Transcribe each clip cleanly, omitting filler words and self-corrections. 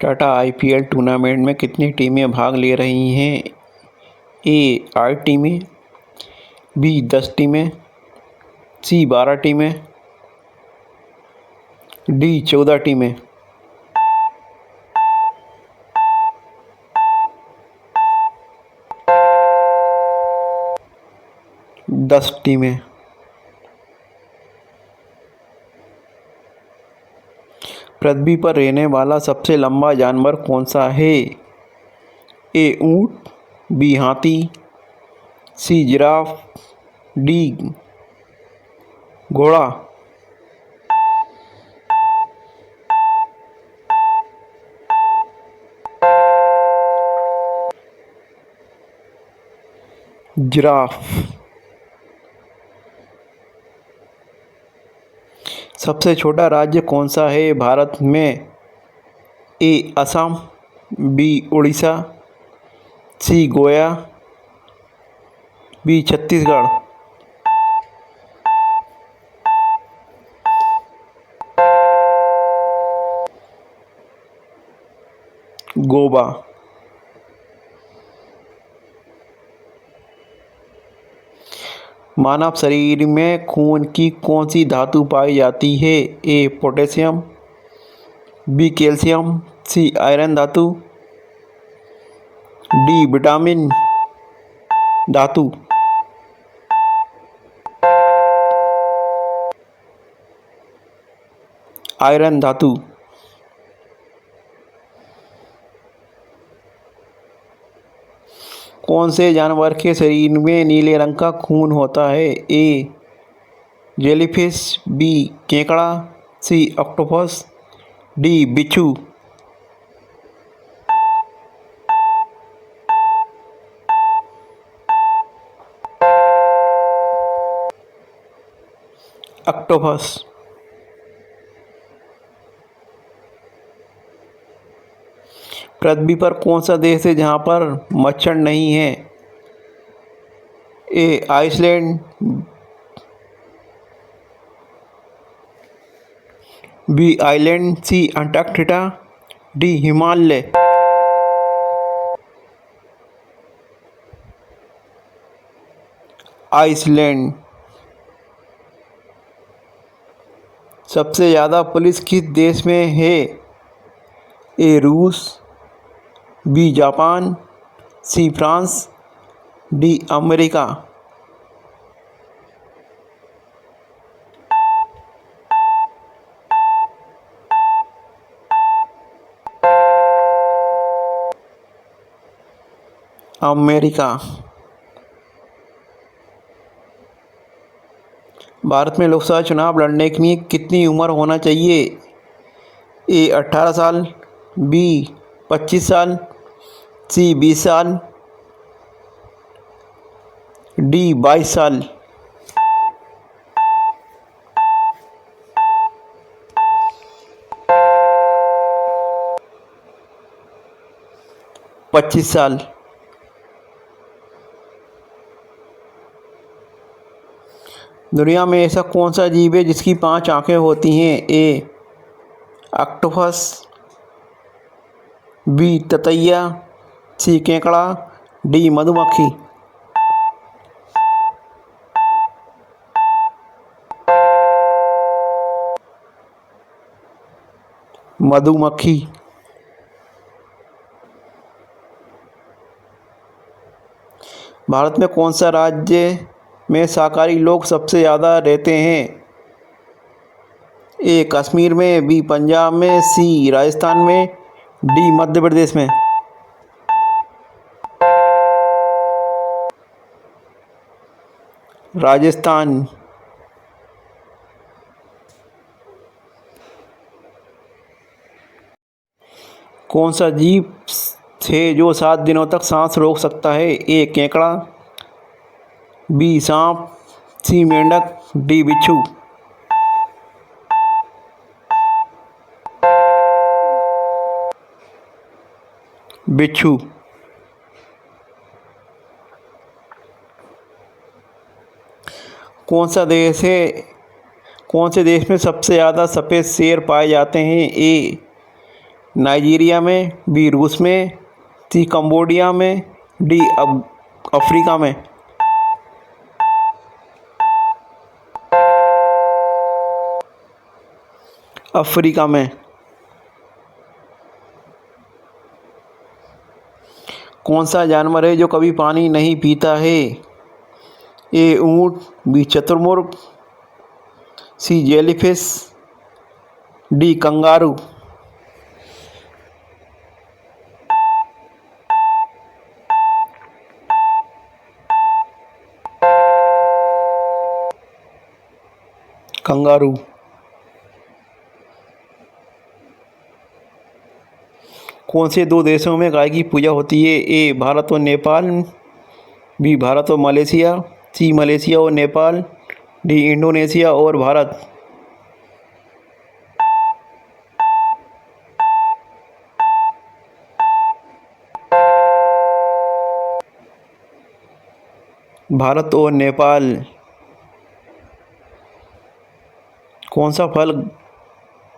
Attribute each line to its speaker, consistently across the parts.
Speaker 1: Tata IPL tournament में कितनी टीमें भाग ले रही हैं? ए 8 टीमें, बी 10 टीमें, सी 12 टीमें, डी 14 टीमें। 10 टीमें। पृथ्वी पर रहने वाला सबसे लंबा जानवर कौन सा है? ए ऊँट, बी हाथी, सी जिराफ, डी घोड़ा। जिराफ। सबसे छोटा राज्य कौन सा है भारत में? ए असम, बी उड़ीसा, सी गोया, बी छत्तीसगढ़। गोवा। मानव शरीर में खून की कौन सी धातु पाई जाती है? A potassium, B calcium, C iron धातु, डी विटामिन धातु। आयरन धातु। कौन से जानवर के शरीर में नीले रंग का खून होता है? ए जेलीफिश, बी केकड़ा, सी ऑक्टोपस, डी बिच्छू। ऑक्टोपस। पृथ्वी पर कौन सा देश है जहाँ पर मच्छर नहीं है? A Iceland, B island, C Antarctica, D Himalaya. Iceland. सबसे ज़्यादा पुलिस किस देश में है? ए रूस, B Japan, C France, D America. America. Bharat में लोकसभा चुनाव लड़ने के लिए कितनी उम्र होना चाहिए? ए 18 साल, बी 25 साल, सी 20 साल, डी 22 साल। 25 साल। दुनिया में ऐसा कौन सा जीव है जिसकी 5 आंखें होती हैं? ए ऑक्टोपस, बी ततैया, सी केकड़ा, डी मधुमक्खी। मधुमक्खी। भारत में कौन सा राज्य में शाकाहारी लोग सबसे ज़्यादा रहते हैं? ए कश्मीर में, बी पंजाब में, सी राजस्थान में, डी मध्य प्रदेश में। राजस्थान। कौन सा जीव है जो 7 दिनों तक सांस रोक सकता है? ए केकड़ा, बी सांप, सी मेंढक, डी बिच्छू। बिच्छू। कौन से देश में सबसे ज़्यादा सफ़ेद शेर पाए जाते हैं? ए नाइजीरिया में, बी रूस में, सी कंबोडिया में, डी अफ्रीका में। अफ्रीका में। कौन सा जानवर है जो कभी पानी नहीं पीता है? ए ऊँट, बी शुतुरमुर्ग, सी जेलीफिश, डी कंगारू। कंगारू। कौन से दो देशों में गाय की पूजा होती है? ए भारत और नेपाल, बी भारत और मलेशिया, सी मलेशिया और नेपाल, डी इंडोनेशिया और भारत। भारत और नेपाल। कौन सा फल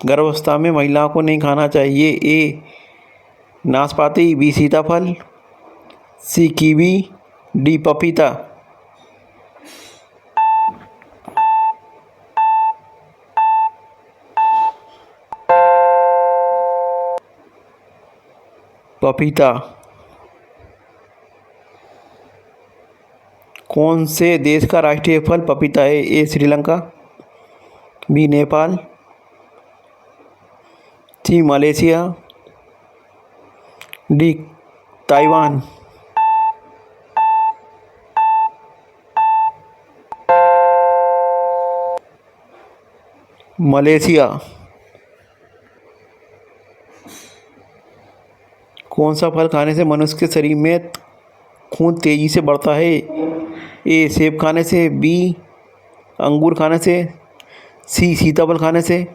Speaker 1: गर्भावस्था में महिलाओं को नहीं खाना चाहिए? ए नाशपाती, बी सीताफल, सी कीवी, डी पपीता। पपीता। कौन से देश का राष्ट्रीय फल पपीता है? ए श्रीलंका, बी नेपाल, सी मलेशिया, डी ताइवान। मलेशिया। कौन सा फल खाने से मनुष्य के शरीर में खून तेजी से बढ़ता है? ए सेब खाने से, बी अंगूर खाने से, सी सीताफल खाने से,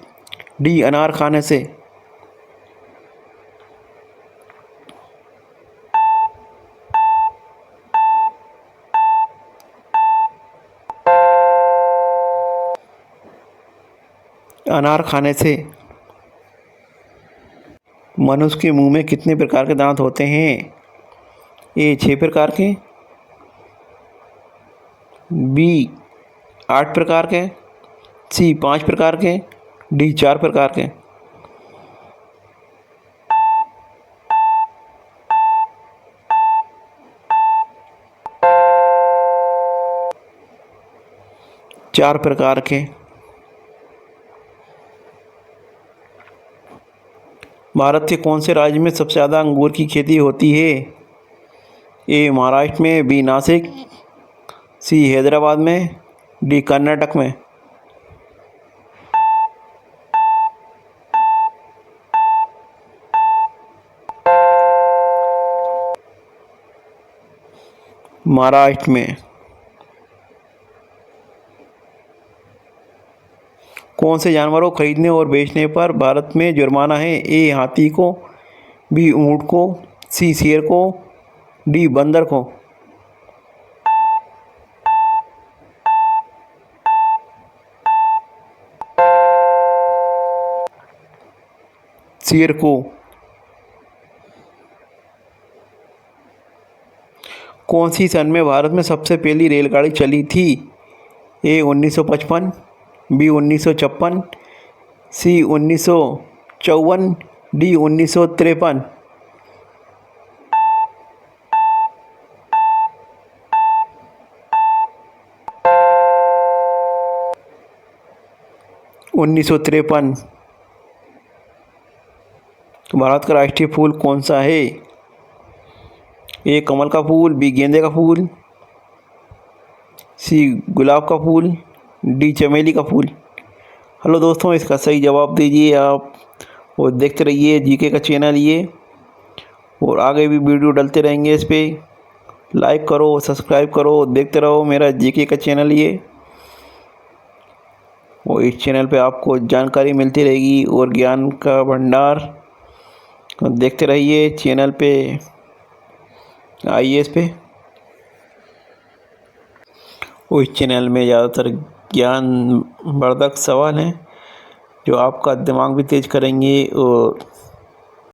Speaker 1: डी अनार खाने से। अनार खाने से। मनुष्य के मुंह में कितने प्रकार के दांत होते हैं? ए 6 प्रकार के, बी 8 प्रकार के, सी 5 प्रकार के, डी 4 प्रकार के। चार प्रकार के। भारत के कौन से राज्य में सबसे ज़्यादा अंगूर की खेती होती है? ए महाराष्ट्र में, बी नासिक, सी हैदराबाद में, डी कर्नाटक में। महाराष्ट्र में। कौन से जानवर को खरीदने और बेचने पर भारत में जुर्माना है? ए हाथी को, बी ऊँट को, सी शेर को, डी बंदर को। शेर को। कौन सी सन में भारत में सबसे पहली रेलगाड़ी चली थी? ए 1955, बी 1956, सी 1954, डी 1953। उन्नीस सौ तिरपन। भारत का राष्ट्रीय फूल कौन सा है? ए कमल का फूल, बी गेंदे का फूल, सी गुलाब का फूल, डी चमेली का फूल। हेलो दोस्तों, इसका सही जवाब दीजिए आप और देखते रहिए जीके का चैनल ये, और आगे भी वीडियो डलते रहेंगे। इस पर लाइक करो, सब्सक्राइब करो, देखते रहो मेरा जीके का चैनल ये, और इस चैनल पे आपको जानकारी मिलती रहेगी और ज्ञान का भंडार। देखते रहिए चैनल पे, आइए इस पे। और इस चैनल में ज़्यादातर ज्ञानवर्धक सवाल हैं जो आपका दिमाग भी तेज करेंगे और